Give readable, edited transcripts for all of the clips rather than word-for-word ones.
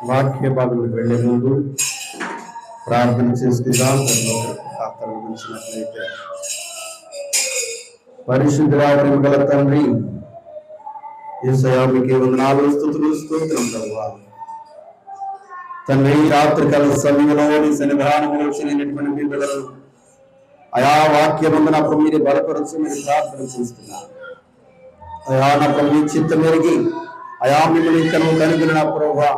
వాక్య భాగంలోకి వెళ్లే ముందు ప్రార్థన చేసుకుందాం. పాత్రలు గురించినట్లయితే పరిశుద్ధుడా ప్రేమ గల తండ్రి యేసయ్యా మీకే వందనాలు స్తుతులు స్తోత్రం ప్రభువా. తండ్రి రాత్రికాల సమయంలో నీ సన్నిధానంలో వచ్చినటువంటి మీ బిడ్డలను అయా వాక్యమందు నా ప్రభు మీరే బలపరచు మీరు ప్రార్థన చేస్తున్నారు. అయా నా ప్రభు మీ చిత్తం ఎరిగి అయా మిమ్మల్ని కనుగొని నా ప్రభువా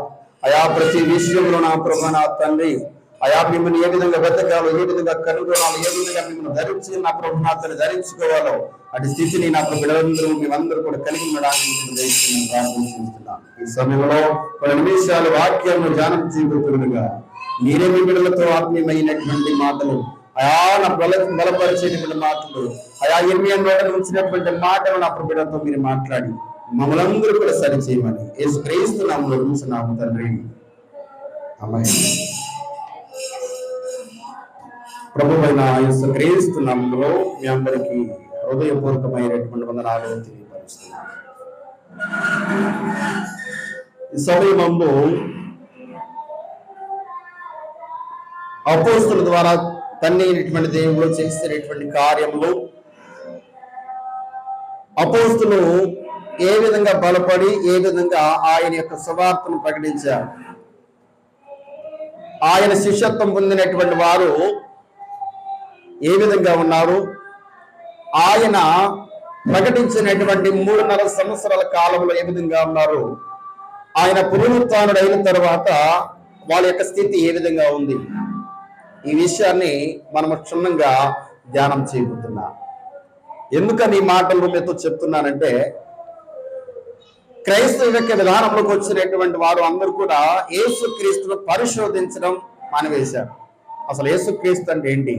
అయా ప్రతి విషయంలో నా ప్రభు నా తండ్రి అయా మిమ్మల్ని ఏ విధంగా వెతకాలో, ఏ విధంగా కనుగొనాలో, ఏ విధంగా మిమ్మల్ని ధరించి నా ప్రభు నా తను ధరించుకోవాలో అటు స్థితిని నా ప్రభు బిడ్డలందరూ మేమందరూ కూడా కలిగి ఉండడానికి ప్రార్థన చేస్తున్నాను. ఈ సమయంలో కొన్ని నిమిషాలు వాక్యాలను ధ్యానం చేయబోతుండగా మీరే మీ బిడ్డలతో ఆత్మీయమైనటువంటి మాటలు అయా నా బలపరిచేటువంటి మాటలు అయా ఎనిమిది ఉంచినటువంటి మాటలు నా ప్రభు బిడ్డలతో మీరు మాట్లాడి మమ్మల్ని అందరూ కూడా సరి చేయమని యేసు క్రీస్తు నామములో అడుగుతున్నాము తండ్రి, ఆమేన్. ప్రభువైన యేసు క్రీస్తు నామములో మీ అందరికీ హృదయపూర్వకమైనటువంటి వందనాలు తెలియపరుస్తున్నాను. ఈ సమయంలో అపోస్తలుల ద్వారా తండ్రి దేవుడు చేసినటువంటి కార్యములు, అపోస్తలు ఏ విధంగా బలపడి ఏ విధంగా ఆయన యొక్క సువార్తను ప్రకటించారు, ఆయన శిష్యత్వం పొందినటువంటి వారు ఏ విధంగా ఉన్నారు, ఆయన ప్రకటించినటువంటి 3.5 సంవత్సరాల కాలంలో ఏ విధంగా ఉన్నారు, ఆయన పునరుత్థానుడు అయిన తర్వాత వాళ్ళ యొక్క స్థితి ఏ విధంగా ఉంది, ఈ విషయాన్ని మనం క్షుణ్ణంగా ధ్యానం చేయబోతున్నాం. ఎందుకని ఈ మాటలు మీతో చెప్తున్నానంటే, క్రైస్తవ యొక్క విధానంలోకి వచ్చినటువంటి వారు అందరూ కూడా యేసుక్రీస్తును పరిశోధించడం మానివేశారు. అసలు యేసుక్రీస్తు అంటే ఏంటి,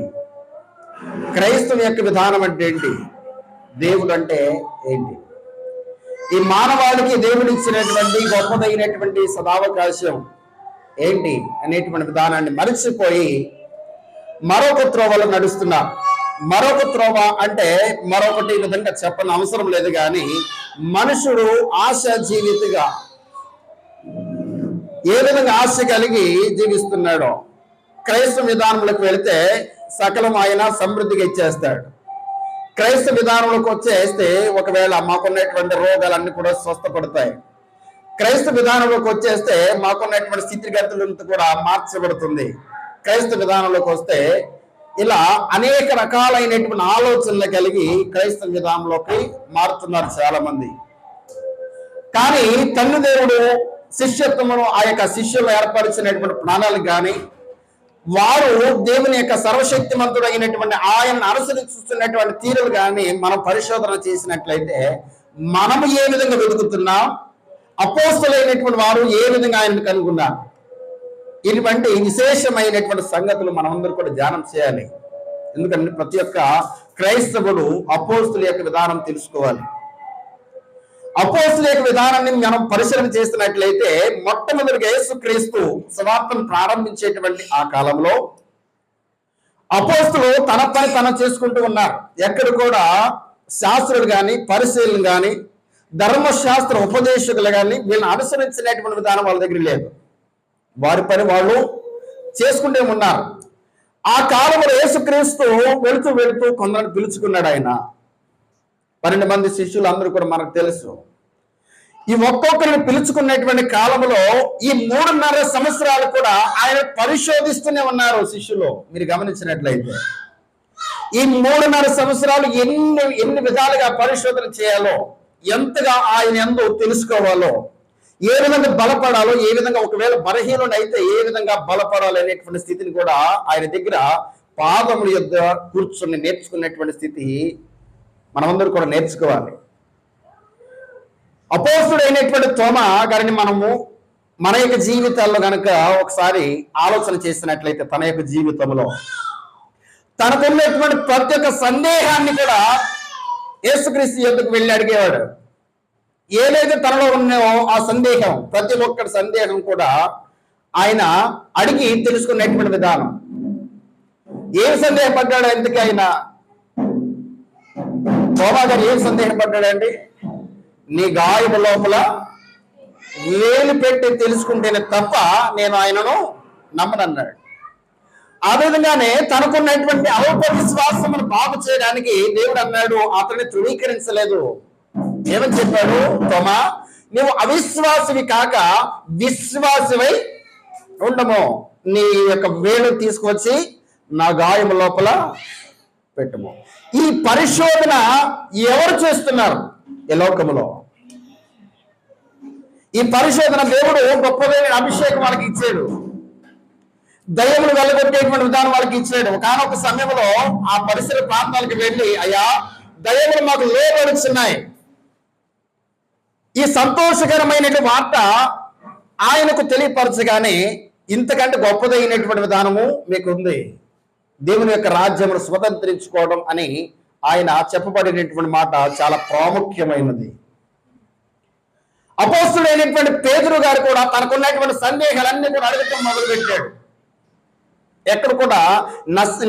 క్రైస్తవ యొక్క విధానం అంటే ఏంటి, దేవుడు అంటే ఏంటి, ఈ మానవాళికి దేవుడు ఇచ్చినటువంటి గొప్పదైనటువంటి సదావకాశం ఏంటి అనేటువంటి విధానాన్ని మరిచిపోయి మరొక త్రోవలో నడుస్తున్నారు. మరొక త్రోవ అంటే మరొకటి విధంగా చెప్పని అవసరం లేదు, కానీ మనుషుడు ఆశ జీవితగా ఏ విధంగా ఆశ కలిగి జీవిస్తున్నాడో, క్రైస్తవ విధానంలోకి వెళితే సకలం ఆయన సమృద్ధిగా ఇచ్చేస్తాడు. క్రైస్తవ విధానంలోకి వచ్చేస్తే ఒకవేళ మాకున్నటువంటి రోగాలన్నీ కూడా స్వస్థపడతాయి. క్రైస్తవ విధానంలోకి వచ్చేస్తే మాకున్నటువంటి స్థితిగతులంతా కూడా మార్చబడుతుంది. క్రైస్తవ విధానంలోకి వస్తే ఇలా అనేక రకాలైనటువంటి ఆలోచనలు కలిగి క్రైస్తవ విధానంలోకి మారుతున్నారు చాలా మంది. కానీ తండ్రి దేవుడు శిష్యత్వమును ఆ యొక్క శిష్యులు ఏర్పరిచినటువంటి ప్రణాళిక కానీ, వారు దేవుని యొక్క సర్వశక్తిమంతుడు అయినటువంటి ఆయనను అనుసరిస్తున్నటువంటి తీరులు కానీ మనం పరిశోధన చేసినట్లయితే మనము ఏ విధంగా వెతుకుతున్నాం, అపోస్తలులైనటువంటి వారు ఏ విధంగా ఆయనను కనుగొన్నారు, ఇటువంటి విశేషమైనటువంటి సంగతులు మనమందరూ కూడా ధ్యానం చేయాలి. ఎందుకంటే ప్రతి ఒక్క క్రైస్తవుడు అపోస్తలుల యొక్క విధానం తెలుసుకోవాలి. అపోస్తలుల యొక్క విధానాన్ని మనం పరిశీలన చేసినట్లయితే మొట్టమొదటిగా యేసుక్రీస్తు సువార్తను ప్రారంభించేటువంటి ఆ కాలంలో అపోస్తలు తన పని తను చేసుకుంటూ ఉన్నారు. ఎక్కడ కూడా శాస్త్రులు కానీ పరిశీలన కానీ ధర్మశాస్త్ర ఉపదేశకులు కానీ వీళ్ళని అనుసరించినటువంటి విధానం వాళ్ళ దగ్గర లేదు. వారి పని వాళ్ళు చేసుకుంటే ఉన్నారు. ఆ కాలంలో యేసుక్రీస్తు వెళుతూ వెళుతూ కొందరిని పిలుచుకున్నాడు. ఆయన 12 మంది శిష్యులు అందరూ కూడా మనకు తెలుసు. ఈ ఒక్కొక్కరిని పిలుచుకున్నటువంటి కాలంలో ఈ 3.5 సంవత్సరాలు కూడా ఆయన పరిశోధిస్తూనే ఉన్నారు శిష్యులు. మీరు గమనించినట్లయితే ఈ 3.5 సంవత్సరాలు ఎన్ని విధాలుగా పరిశోధన చేయాలో, ఎంతగా ఆయన ఎందు తెలుసుకోవాలో, ఏ విధంగా బలపడాలో, ఏ విధంగా ఒకవేళ బలహీనుడు అయితే ఏ విధంగా బలపడాలి అనేటువంటి స్థితిని కూడా ఆయన దగ్గర పాదముల యొద్ద కూర్చొని నేర్చుకున్నటువంటి స్థితి మనమందరూ కూడా నేర్చుకోవాలి. అపోస్తలుడు అయినటువంటి తోమా గారిని మనము మన యొక్క జీవితాల్లో కనుక ఒకసారి ఆలోచన చేసినట్లయితే తన యొక్క జీవితంలో తనకున్నటువంటి ప్రతి ఒక్క సందేహాన్ని కూడా యేసుక్రీస్తు యొద్దకు వెళ్ళి అడిగేవాడు. ఏదైతే తనలో ఉన్నాయో ఆ సందేహం, ప్రతి ఒక్కటి సందేహం కూడా ఆయన అడిగి తెలుసుకునేటువంటి విధానం. ఏం సందేహపడ్డాడు ఎందుకు ఆయన, తోమా గారు ఏం సందేహపడ్డాడండి, నీ గాయము లోపల వేలు పెట్టి తెలుసుకుంటేనే తప్ప నేను ఆయనను నమ్మనన్నాడు. ఆ విధంగానే తనకున్నటువంటి అల్ప విశ్వాసమును బాగు చేయడానికి దేవుడు అన్నాడు, అతన్ని ధృవీకరించలేదు. ఏమని చెప్పాడు? తోమా, నువ్వు అవిశ్వాసివి కాక విశ్వాసివై ఉండము. నీ యొక్క వేలు తీసుకొచ్చి నా గాయము లోపల పెట్టుము. ఈ పరిశోధన ఎవరు చేస్తున్నారు ఈ లోకములో? ఈ పరిశోధన దేవుడు గొప్పదైన అభిషేకం వాళ్ళకి ఇచ్చాడు, దయ్యములు వెళ్ళగొట్టేటువంటి విధానం వాళ్ళకి ఇచ్చాడు. కానొక సమయంలో ఆ పరిసర ప్రాంతాలకు వెళ్ళి, అయ్యా దయ్యములు మాకు లోబడుచున్నాయి, ఈ సంతోషకరమైనటువంటి వార్త ఆయనకు తెలియపరచగానే ఇంతకంటే గొప్పదైనటువంటి విధానము మీకు ఉంది, దేవుని యొక్క రాజ్యమును స్వతంత్రించుకోవడం అని ఆయన చెప్పబడినటువంటి మాట చాలా ప్రాముఖ్యమైనది. అపోస్తుడైనటువంటి పేతురు గారు కూడా తనకున్నటువంటి సందేహాలన్నీ కూడా అడగటం మొదలుపెట్టాడు. ఎక్కడ కూడా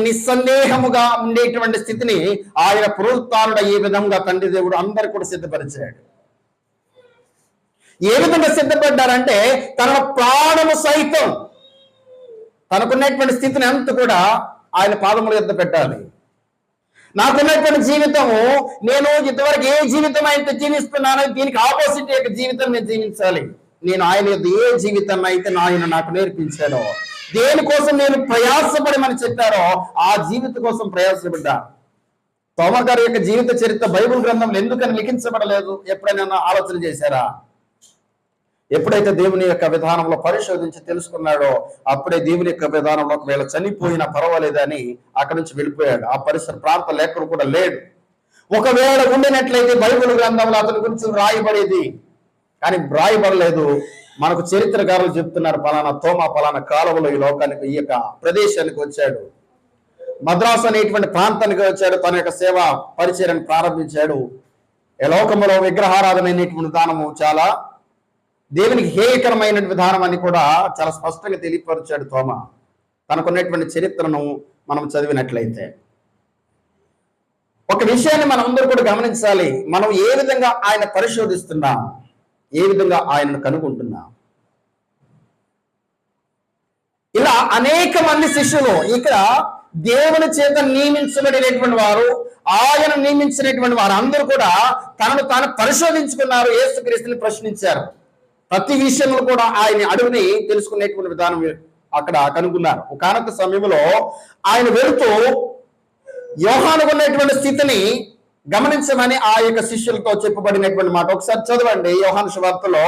నిస్సందేహముగా ఉండేటువంటి స్థితిని ఆయన పునరుత్థానుడు ఈ విధంగా తండ్రి దేవుడు అందరు కూడా సిద్ధపరిచాడు. ఏ విధంగా సిద్ధపడ్డారంటే తన ప్రాణము సైతం తనకున్నటువంటి స్థితిని అంతా కూడా ఆయన పాదముల యొద్ద పెట్టాలి. నాకున్నటువంటి జీవితము, నేను ఇంతవరకు ఏ జీవితం అయితే జీవిస్తున్నానో దీనికి ఆపోజిట్ యొక్క జీవితం నేను జీవించాలి. నేను ఆయన యొక్క ఏ జీవితం అయితే ఆయన నాకు నేర్పించాడో, దేనికోసం నేను ప్రయాసపడమని చెప్పారో ఆ జీవితం కోసం ప్రయాసపడ్డా. తోమా గారి యొక్క జీవిత చరిత్ర బైబిల్ గ్రంథంలో ఎందుకని లిఖించబడలేదు? ఎప్పుడైనా ఆలోచన చేశారా? ఎప్పుడైతే దేవుని యొక్క విధానంలో పరిశోధించి తెలుసుకున్నాడో అప్పుడే దేవుని యొక్క విధానంలో ఒకవేళ చనిపోయినా పర్వాలేదని అక్కడి నుంచి వెళ్ళిపోయాడు. ఆ పరిసర ప్రాంతాలు ఎక్కడ కూడా లేడు. ఒకవేళ ఉండినట్లయితే బైబిల్ గ్రంథంలో అతని గురించి రాయబడేది, కానీ రాయబడలేదు. మనకు చరిత్రకారులు చెప్తున్నారు, పలానా తోమా పలానా కాలంలో ఈ లోకానికి, ఈ యొక్క ప్రదేశానికి వచ్చాడు, మద్రాసు అనేటువంటి ప్రాంతానికి వచ్చాడు, తన యొక్క సేవా పరిచయాన్ని ప్రారంభించాడు. ఈ లోకంలో విగ్రహారాధన అనేటువంటి విధానము చాలా దేవునికి హేయకరమైన విధానం అని కూడా చాలా స్పష్టంగా తెలియపరిచాడు తోమా. తనకున్నటువంటి చరిత్రను మనం చదివినట్లయితే ఒక విషయాన్ని మనం అందరూ కూడా గమనించాలి. మనం ఏ విధంగా ఆయన పరిశోధిస్తున్నాం, ఏ విధంగా ఆయనను కనుగొంటున్నాం. ఇలా అనేక మంది శిష్యులు ఇక్కడ దేవుని చేత నియమించబడినటువంటి వారు, ఆయన నియమించినటువంటి వారు అందరూ కూడా తనను తాను పరిశోధించుకున్నారు, యేసుక్రీస్తుని ప్రశ్నించారు. ప్రతి విషయంలో కూడా ఆయన అడుగుని తెలుసుకునేటువంటి విధానం అక్కడ కనుగొన్నారు. ఒకనొక సమయంలో ఆయన వెళుతూ యోహానుకు ఉన్నటువంటి స్థితిని గమనించమని ఆ యొక్క శిష్యులతో చెప్పబడినటువంటి మాట ఒకసారి చదవండి. యోహాను సువార్తలో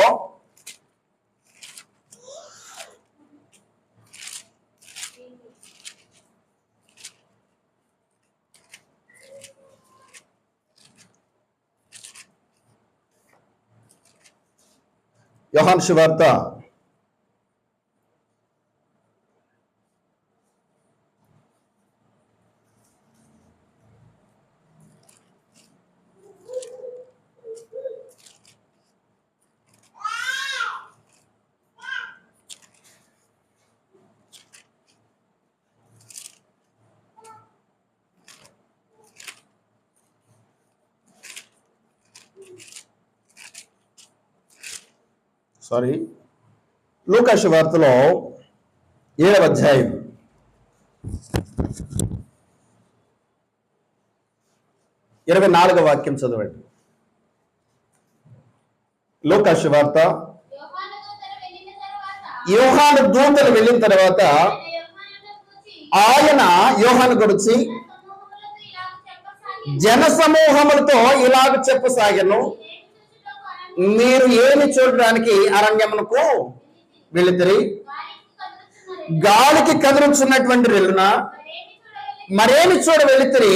యోహాను సువార్త 7వ లూకా సువార్తలో 7వ అధ్యాయం 24వ వాక్యం చదవండి. లూకా సువార్త యోహాను దూతలు వెళ్ళిన తర్వాత ఆయన యోహాను గురించి జన సమూహములతో ఇలాగ చెప్పసాగాను, మీరు ఏమి చూడడానికి అరణ్యమునకు వెళితిరి? గాలికి కదులుచున్నటువంటి రెల్లున మరేమి చూడ వెళితిరి?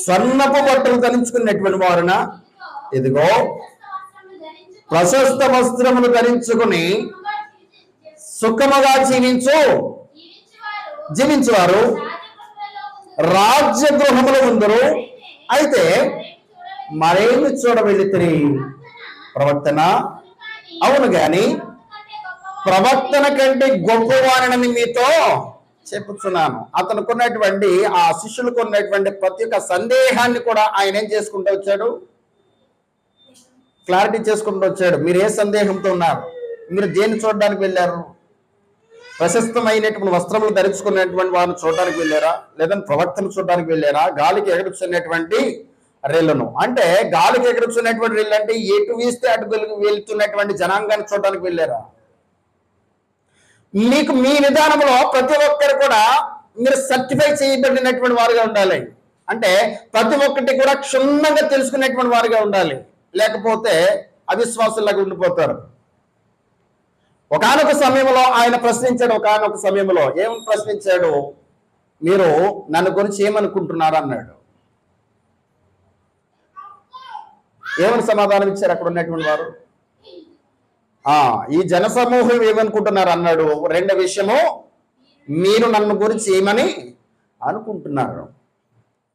సన్నపు బట్టలు ధరించుకున్నటువంటి వారున ఇదిగో ప్రశస్త వస్త్రములు ధరించుకుని సుఖముగా జీవించువారు రాజ్య గృహములు ఉందరు. అయితే మరేమి చూడ వెళితిరి? ప్రవక్తన? అవును గాని ప్రవక్తన కంటే గొప్పవారిని మీతో చెప్పుచున్నాను. అతనికి ఉన్నటువంటి ఆ శిష్యులకు ఉన్నటువంటి ప్రతి ఒక్క సందేహాన్ని కూడా ఆయన ఏం చేసుకుంటూ వచ్చాడు? క్లారిటీ చేసుకుంటూ వచ్చాడు. మీరు ఏ సందేహంతో ఉన్నారు? మీరు దేన్ని చూడడానికి వెళ్ళారు? ప్రశస్తమైనటువంటి వస్త్రములు ధరించుకున్నటువంటి వారిని చూడడానికి వెళ్ళారా, లేదంటే ప్రవక్తను చూడడానికి వెళ్ళారా, గాలికి ఎగరుచున్నటువంటి రెల్లును? అంటే గాలికి ఎగరుచున్నటువంటి రెల్లు అంటే ఎటు వీస్తే అటు వెళ్తున్నటువంటి జనాంగాన్ని చూడడానికి వెళ్ళారా? మీకు మీ విధానంలో ప్రతి ఒక్కరు కూడా మీరు సర్టిఫై చేయబడినటువంటి వారుగా ఉండాలి. అంటే ప్రతి ఒక్కటి కూడా క్షుణ్ణంగా తెలుసుకునేటువంటి వారుగా ఉండాలి. లేకపోతే అవిశ్వాసులాగా ఉండిపోతారు. ఒకానొక సమయంలో ఆయన ప్రశ్నించాడు. ఒకానొక సమయంలో ఏమని ప్రశ్నించాడు? మీరు నన్ను గురించి ఏమనుకుంటున్నారు అన్నాడు. ఏమని సమాధానం ఇచ్చారు అక్కడ ఉన్నటువంటి వారు? ఈ జనసమూహం ఏమనుకుంటున్నారు అన్నాడు. రెండో విషయము, మీరు నన్ను గురించి ఏమని అనుకుంటున్నారు?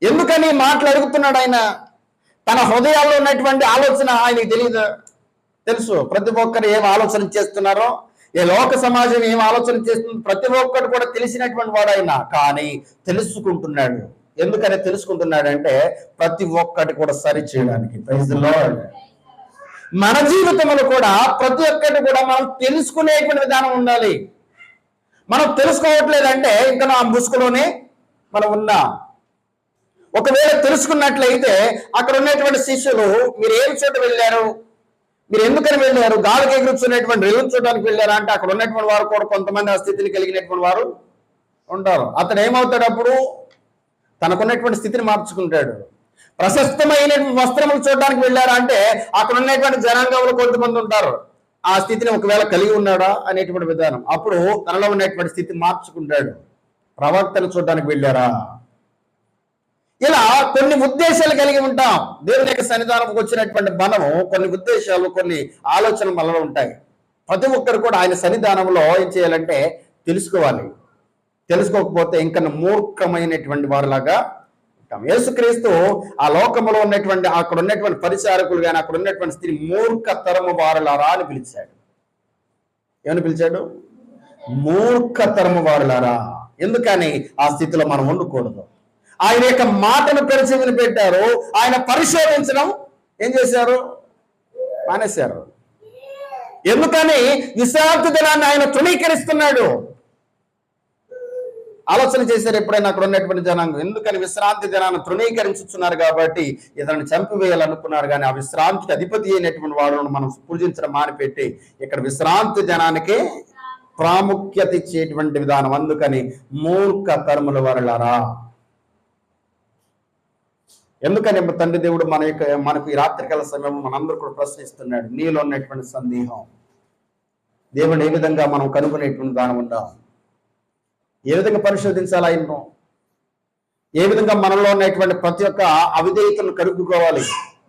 ఎందుకని మాటలు అడుగుతున్నాడు ఆయన? తన హృదయాల్లో ఉన్నటువంటి ఆలోచన ఆయనకి తెలియదు, తెలుసు. ప్రతి ఒక్కరు ఏం ఆలోచన చేస్తున్నారో, ఏ లోక సమాజం ఏం ఆలోచన చేస్తుందో ప్రతి ఒక్కరు కూడా తెలిసినటువంటి వాడు ఆయన. కానీ తెలుసుకుంటున్నాడు. ఎందుకని తెలుసుకుంటున్నాడంటే ప్రతి ఒక్కటి కూడా సరి చేయడానికి. Praise the lord. మన జీవితంలో కూడా ప్రతి ఒక్కటి కూడా మనం తెలుసుకునేటువంటి విధానం ఉండాలి. మనం తెలుసుకోవట్లేదంటే ఇంకా నా ముసుగులోనే మనం ఉన్నాం. ఒకవేళ తెలుసుకున్నట్లయితే అక్కడ ఉన్నటువంటి శిష్యులు, మీరు ఏం చోట వెళ్ళారు, మీరు ఎందుకని వెళ్ళారు, గాలికి ఎగురుచున్నటువంటి రెల్లును చూడడానికి వెళ్ళారా అంటే అక్కడ ఉన్నటువంటి వారు కూడా కొంతమంది ఆ స్థితిని కలిగినటువంటి వారు ఉంటారు. అతను ఏమవుతాడు? అప్పుడు తనకున్నటువంటి స్థితిని మార్చుకుంటాడు. ప్రశస్తమైన వస్త్రములు చూడడానికి వెళ్ళారా అంటే అక్కడ ఉన్నటువంటి జనాంగంలో కొంతమంది ఉంటారు. ఆ స్థితిని ఒకవేళ కలిగి ఉన్నాడా అనేటువంటి విధానం. అప్పుడు తనలో ఉన్నటువంటి స్థితి మార్చుకుంటాడు. ప్రవక్తను చూడడానికి వెళ్ళారా? ఇలా కొన్ని ఉద్దేశాలు కలిగి ఉంటాం. దేవుని యొక్క సన్నిధానంకి వచ్చినటువంటి మనము కొన్ని ఉద్దేశాలు, కొన్ని ఆలోచనలు మనలో ఉంటాయి. ప్రతి ఒక్కరు కూడా ఆయన సన్నిధానంలో ఏం చేయాలంటే తెలుసుకోవాలి. తెలుసుకోకపోతే ఇంకా మూర్ఖమైనటువంటి వారిలాగా ఉంటాం. యేసుక్రీస్తు ఆ లోకంలో ఉన్నటువంటి అక్కడ ఉన్నటువంటి పరిచారకులు కానీ అక్కడ ఉన్నటువంటి స్త్రీ మూర్ఖతరము వారులారా అని పిలిచాడు. ఏమని పిలిచాడు? మూర్ఖతరము వారులారా. ఎందుకని ఆ స్థితిలో మనం ఉండకూడదు. ఆయన యొక్క మాటను పరిచయం పెట్టారు. ఆయన పరిశోధించడం ఏం చేశారు? మానేశారు. ఎందుకని? విశ్రాంతి దినాన్ని ఆయన తృణీకరిస్తున్నాడు. ఆలోచన చేశారు ఎప్పుడైనా అక్కడ ఉన్నటువంటి జనాంగం? ఎందుకని విశ్రాంతి దినాన్ని తృణీకరించుతున్నారు కాబట్టి ఇతన్ని చంపివేయాలనుకున్నారు. కానీ ఆ విశ్రాంతికి అధిపతి అయినటువంటి వాడును మనం పూజించడం మానిపెట్టి ఇక్కడ విశ్రాంతి దినానికి ప్రాముఖ్యత ఇచ్చేటువంటి విధానం. అందుకని మూర్ఖ తరముల వారులారా. ఎందుకని తండ్రి దేవుడు మనకు ఈ రాత్రికాల సమయం మనందరూ కూడా ప్రశ్నిస్తున్నాడు. నీలో ఉన్నటువంటి సందేహం దేవుడు ఏ విధంగా మనం కనుగొనేటువంటి దానం ఉండాం? ఏ విధంగా పరిశోధించాలి ఆయనను? ఏ విధంగా మనలో ఉన్నటువంటి ప్రతి ఒక్క అవిధేయతను కలుపుకోవాలి?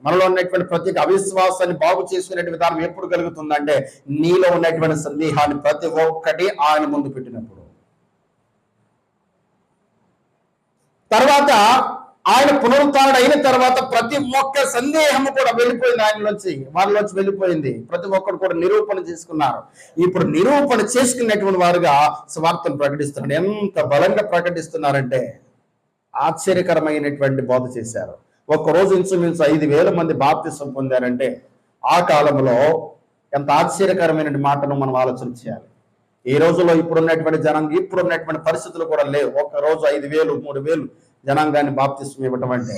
మనలో ఉన్నటువంటి ప్రతి ఒక్క అవిశ్వాసాన్ని బాగు చేసుకునే విధానం ఎప్పుడు కలుగుతుందంటే నీలో ఉన్నటువంటి సందేహాన్ని ప్రతి ఒక్కటి ఆయన ముందు పెట్టినప్పుడు. తర్వాత ఆయన పునరుత్థానుడు అయిన తర్వాత ప్రతి ఒక్క సందేహము కూడా వెళ్ళిపోయింది. వారిలోంచి వెళ్ళిపోయింది. ప్రతి ఒక్కరు కూడా నిరూపణ చేసుకున్నారు. ఇప్పుడు నిరూపణ చేసుకున్నటువంటి వారుగా స్వార్థను ప్రకటిస్తున్నారు. ఎంత బలంగా ప్రకటిస్తున్నారంటే ఆశ్చర్యకరమైనటువంటి బోధ చేశారు. ఒక్కరోజు ఇంచుమించు 5,000 మంది బాప్తిసం పొందారంటే ఆ కాలంలో ఎంత ఆశ్చర్యకరమైన మాటను మనం ఆలోచన చేయాలి. ఈ రోజుల్లో ఇప్పుడున్నటువంటి జనాంగం, ఇప్పుడున్నటువంటి పరిస్థితులు కూడా లేవు. ఒక్కరోజు 5,000, 3,000 జనాంగాన్ని బాప్తిసం ఇవ్వటం అంటే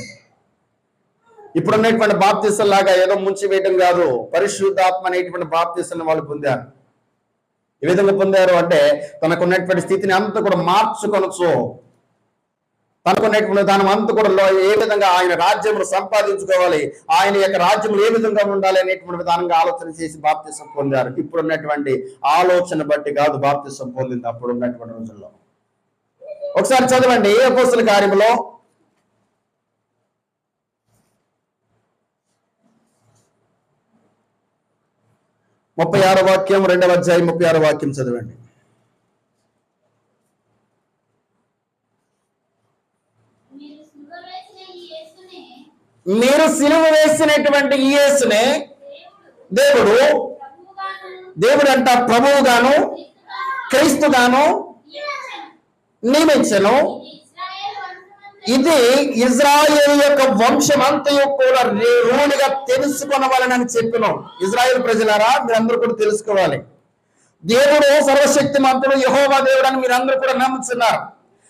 ఇప్పుడున్నటువంటి బాప్తిసం లాగా ఏదో ముంచి వేయటం కాదు. పరిశుద్ధాత్మ అనేటువంటి బాప్తిసాన్ని వాళ్ళు పొందారు. ఏ విధంగా పొందారు అంటే తనకున్నటువంటి స్థితిని అంతా కూడా మార్చుకొనొచ్చు. తనకున్నటువంటి దానం అంతా కూడా ఏ విధంగా ఆయన రాజ్యములు సంపాదించుకోవాలి, ఆయన యొక్క రాజ్యములు ఏ విధంగా ఉండాలి అనేటువంటి విధానంగా ఆలోచన చేసి బాప్తిసం పొందారు. ఇప్పుడున్నటువంటి ఆలోచన బట్టి కాదు బాప్తిసం పొందింది అప్పుడు ఉన్నటువంటి రోజుల్లో. ఒకసారి చదవండి అపోస్తల కార్యములో 36వ వాక్యం, 2వ అధ్యాయం 36వ వాక్యం చదవండి. మీరు సిలువ వేసినటువంటి ఈ యేసునే దేవుడు అంట ప్రభువుగాను క్రీస్తుగాను నియమించెను. ఇది ఇజ్రాయేల్ యొక్క వంశం అంతయు కూడా రూఢిగా తెలుసుకొనవాలని చెప్పినాం. ఇజ్రాయేల్ ప్రజలారా, మీరందరూ కూడా తెలుసుకోవాలి, దేవుడు సర్వశక్తిమంతుడు యెహోవా దేవుడు అని మీరందరూ కూడా నమ్ముతున్నారు.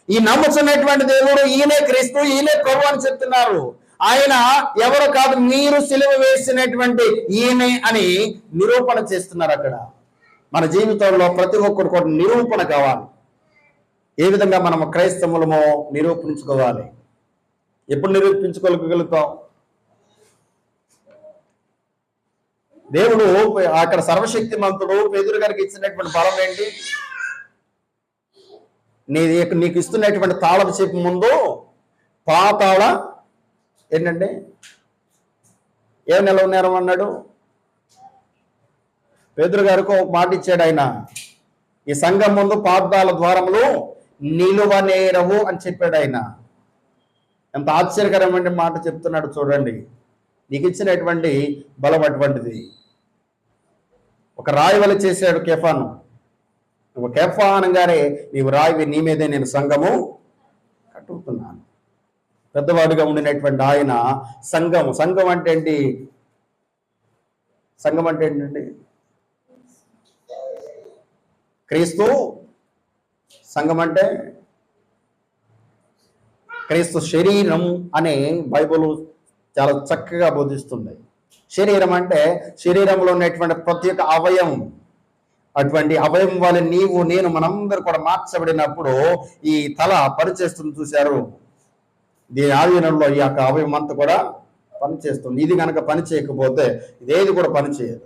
ఈ నమ్ముతున్నటువంటి దేవుడు ఈయనే క్రీస్తు, ఈయనే ప్రభు అని చెప్తున్నారు. ఆయన ఎవరు కాదు, మీరు సిలువ వేసినటువంటి ఈయనే అని నిరూపణ చేస్తున్నారు. అక్కడ మన జీవితంలో ప్రతి ఒక్కరు కూడా నిరూపణ కావాలి. ఏ విధంగా మనం క్రైస్తవులమో నిరూపించుకోవాలి. ఎప్పుడు నిరూపించుకోగలుగుతాం? దేవుడు అక్కడ సర్వశక్తిమంతుడు పేతురు గారికి ఇచ్చినటువంటి బలం ఏంటి? నీకు ఇస్తున్నటువంటి తాళపు చెప్పు ముందు పాతాళ ఏంటంటే ఏం నిలవనేరం అన్నాడు. పేతురు గారికి ఒక మాట ఇచ్చాడు ఆయన, ఈ సంఘం ముందు పాతాళ ద్వారములు నిలువనేరవు అని చెప్పాడు ఆయన. ఎంత ఆశ్చర్యకరమైన మాట చెప్తున్నాడు చూడండి. నీకు ఇచ్చినటువంటి బలం అటువంటిది. ఒక రాయి వల్ల చేశాడు కేఫాను. నువ్వు కేఫా అనగానే నీవు రాయివి, నీ మీదే నేను సంఘము కట్టుతున్నాను. పెద్దవాడుగా ఉండినటువంటి ఆయన సంఘం అంటే ఏంటి? సంఘం అంటే ఏంటండి? క్రీస్తు. సంఘం అంటే క్రీస్తు శరీరం అనే బైబిల్ చాలా చక్కగా బోధిస్తుంది. శరీరం అంటే శరీరంలో ఉన్నటువంటి ప్రతి ఒక్క అవయవం. అటువంటి అవయవం వల్ల నీవు నేను మనందరూ కూడా మార్చబడినప్పుడు ఈ తల పనిచేస్తుంది చూశారు. దీని ఆధీనంలో ఈ యొక్క అవయవం అంతా కూడా పనిచేస్తుంది. ఇది కనుక పని చేయకపోతే ఇదేది కూడా పనిచేయదు.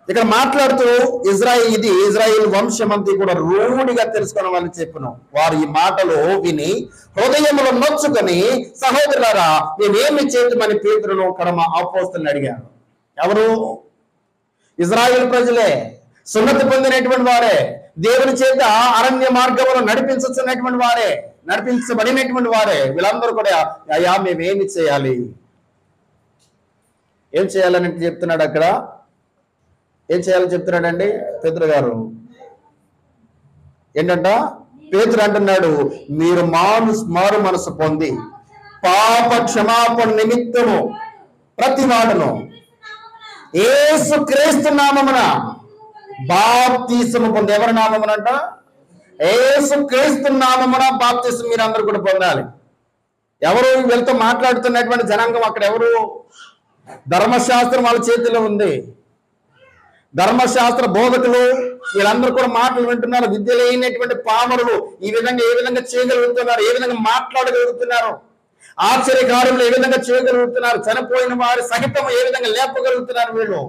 ఇక్కడ మాట్లాడుతూ ఇజ్రాయిల్ వంశమంతి కూడా రూఢిగా తెలుసుకున్న వాళ్ళని చెప్పినాం. వారు ఈ మాటలు విని హృదయంలో నొచ్చుకొని, సహోదరులారా మేమేమి చేద్దామని పేతురును కడమ అపోస్తలుని అడిగారు. ఎవరు? ఇజ్రాయిల్ ప్రజలే, సున్నతి పొందినటువంటి వారే, దేవుని చేత అరణ్య మార్గంలో నడిపించబడినటువంటి వారే. వీళ్ళందరూ కూడా అయ్యా మేమేమి చేయాలి, ఏం చేయాలని చెప్తున్నాడు. అక్కడ ఏం చేయాలని చెప్తున్నాడండి పేతురు గారు? ఏంటంట? పేతురు అంటున్నాడు, మీరు మారు మనసు పొంది పాప క్షమాపణ నిమిత్తము ప్రతి వాడును యేసు క్రీస్తు నామమున బాప్తీసము పొంది. ఎవరి నామమునంట? యేసు క్రీస్తు నామమున బాప్తీసం మీరు అందరూ కూడా పొందాలి. ఎవరు వీళ్ళతో మాట్లాడుతున్నటువంటి జనాంగం? అక్కడ ఎవరు? ధర్మశాస్త్రం వాళ్ళ చేతిలో ఉంది. ధర్మశాస్త్ర బోధకులు వీళ్ళందరూ కూడా మాటలు వింటున్నారు. విద్య లేనటువంటి పామరులు ఏ విధంగా చేయగలుగుతున్నారు, ఏ విధంగా మాట్లాడగలుగుతున్నారు, ఆశ్చర్యకార్యములు ఏ విధంగా చేయగలుగుతున్నారు, చనిపోయిన వారి సహితం ఏ విధంగా లేపగలుగుతున్నారు. వీళ్ళు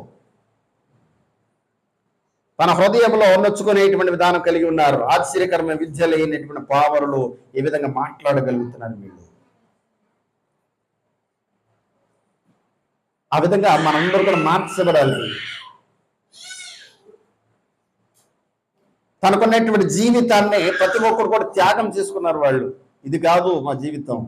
తన హృదయంలో నొచ్చుకునేటువంటి విధానం కలిగి ఉన్నారు. ఆశ్చర్యకరమైన విద్య లేనటువంటి పామరులు ఏ విధంగా మాట్లాడగలుగుతున్నారు. వీళ్ళు ఆ విధంగా మనందరూ కూడా మార్చబడాలి. తనకున్నటువంటి జీవితాన్ని ప్రతి ఒక్కరు కూడా త్యాగం చేసుకున్నారు. వాళ్ళు ఇది కాదు మా జీవితం,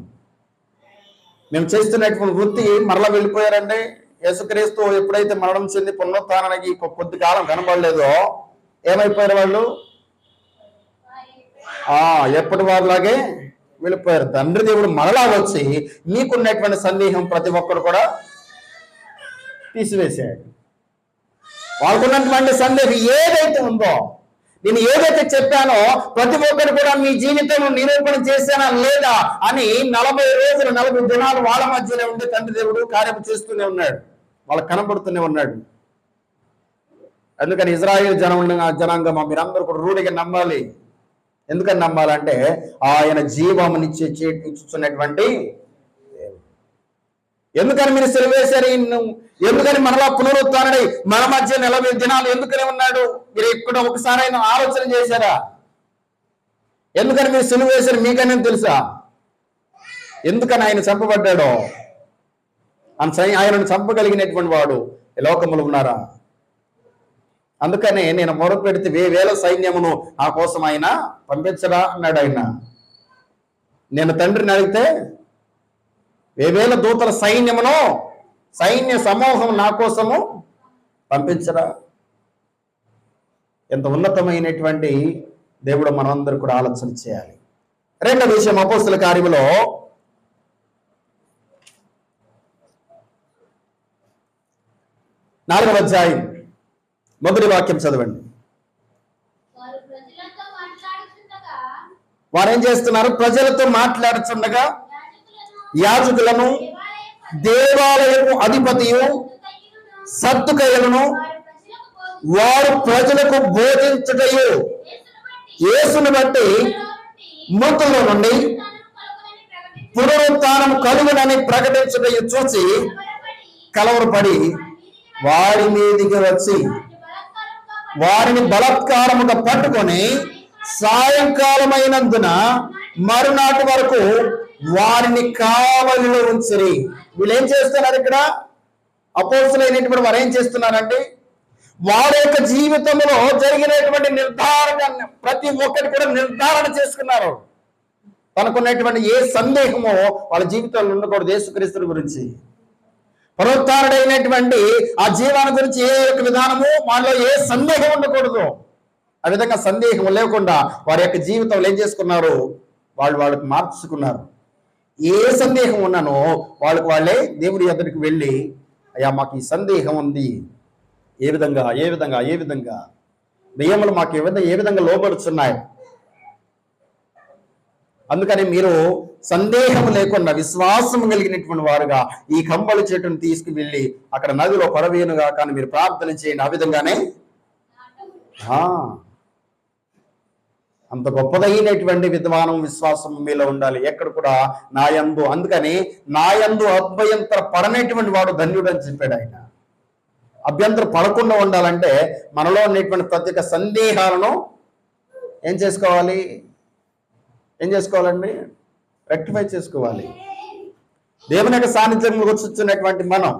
మేము చేస్తున్నటువంటి వృత్తి మరలా వెళ్ళిపోయారండి. యేసుక్రీస్తు ఎప్పుడైతే మరణం చెంది పునరుత్థానానికి కొద్ది కాలం కనబడలేదో ఏమైపోయారు వాళ్ళు? ఎప్పటి వారిలాగే వెళ్ళిపోయారు. తండ్రి దేవుడు మరలా వచ్చి మీకున్నటువంటి సందేహం ప్రతి ఒక్కరు కూడా తీసివేశాడు. వాళ్ళకున్నటువంటి సందేహం ఏదైతే ఉందో, నేను ఏదైతే చెప్పానో ప్రతి ఒక్కరు కూడా మీ జీవితం నిరూపణ చేశానా లేదా అని 40 రోజులు 40 దినాలు వాళ్ళ మధ్యనే ఉండి తండ్రి దేవుడు కార్యం చేస్తూనే ఉన్నాడు. వాళ్ళకి కనబడుతూనే ఉన్నాడు. అందుకని ఇజ్రాయేల్ జనాంగం మీరందరూ కూడా రూఢిగా నమ్మాలి. ఎందుకని నమ్మాలంటే ఆయన జీవమునిచ్చేటువంటి. ఎందుకని మీరు సిలువేశారు? ఎందుకని మనలా పునరుత్థానుడై మన మధ్య 40 దినాలు ఎందుకని ఉన్నాడు? మీరు ఇక్కడ ఒకసారి ఆయన ఆలోచన చేశారా? ఎందుకని మీరు సిలువేశారు? మీకనే తెలుసా ఎందుకని ఆయన చంపబడ్డాడో? ఆయనను చంపగలిగినటువంటి వాడు ఈ లోకములు ఉన్నారా? అందుకనే నేను మొరకు పెడితే 1000 సైన్యమును నా కోసం ఆయన పంపించరా అన్నాడు. ఆయన నేను తండ్రిని అడిగితే 1000 దూతల సైన్య సమూహం నా కోసము పంపించరా? ఎంత ఉన్నతమైనటువంటి దేవుడు మనందరూ కూడా ఆలోచన చేయాలి. రెండవ విషయం అపోస్తుల కార్యములో 4వ అధ్యాయం మొదటి వాక్యం చదవండి. వారు ఏం చేస్తున్నారు? ప్రజలతో మాట్లాడుతుండగా యాజకులను, దేవాలయపు అధిపతియు సద్దుకయ్యులను వారు ప్రజలకు బోధించుటయు యేసును బట్టి మృతుల నుండి పునరుత్థానం కలుగునని ప్రకటించుటయు చూసి కలవరపడి వారి మీదికి వచ్చి వారిని బలాత్కారముగా పట్టుకొని సాయంకాలమైనందున మరునాటి వరకు వారిని కావలిలో ఉంచిరి. వీళ్ళు ఏం చేస్తున్నారు? ఇక్కడ అపోస్తులైనటువంటి వారు ఏం చేస్తున్నారంటే వారి యొక్క జీవితంలో జరిగినటువంటి నిర్ధారణ ప్రతి ఒక్కటి కూడా నిర్ధారణ చేసుకున్నారు. తనకున్నటువంటి ఏ సందేహమో వాళ్ళ జీవితంలో ఉండకూడదు. యేసుక్రీస్తు గురించి, పునరుత్థానుడైనటువంటి ఆ జీవాన్ని గురించి ఏ యొక్క విధానము వాళ్ళలో ఏ సందేహం ఉండకూడదు. ఆ విధంగా సందేహం లేకుండా వారి యొక్క జీవితంలో ఏం చేసుకున్నారు? వాళ్ళకి మార్చుకున్నారు. ఏ సందేహం ఉన్నానో వాళ్ళే దేవుడి ఎదురికి వెళ్ళి, అయ్యా మాకు ఈ సందేహం ఉంది, ఏ విధంగా దెయ్యములు మాకు ఏ విధంగా లోబడుతున్నాయి, అందుకని మీరు సందేహం లేకుండా విశ్వాసం కలిగినటువంటి వారుగా ఈ కంబళి చెట్టును తీసుకువెళ్ళి అక్కడ నదిలో పడవేనుగా కానీ మీరు ప్రార్థన చేయండి. ఆ విధంగానే అంత గొప్పదైనటువంటి విద్వానం విశ్వాసం మీలో ఉండాలి. ఎక్కడ కూడా నాయందు, అందుకని నాయందు అభ్యంతర పడనటువంటి వాడు ధన్యుడు అని చెప్పాడు ఆయన. అభ్యంతరం పడకుండా ఉండాలంటే మనలో ఉన్నటువంటి ప్రతి ఒక్క సందేహాలను ఏం చేసుకోవాలండి? రెక్టిఫై చేసుకోవాలి. దేవుని యొక్క సాన్నిధ్యం కూర్చున్నటువంటి మనం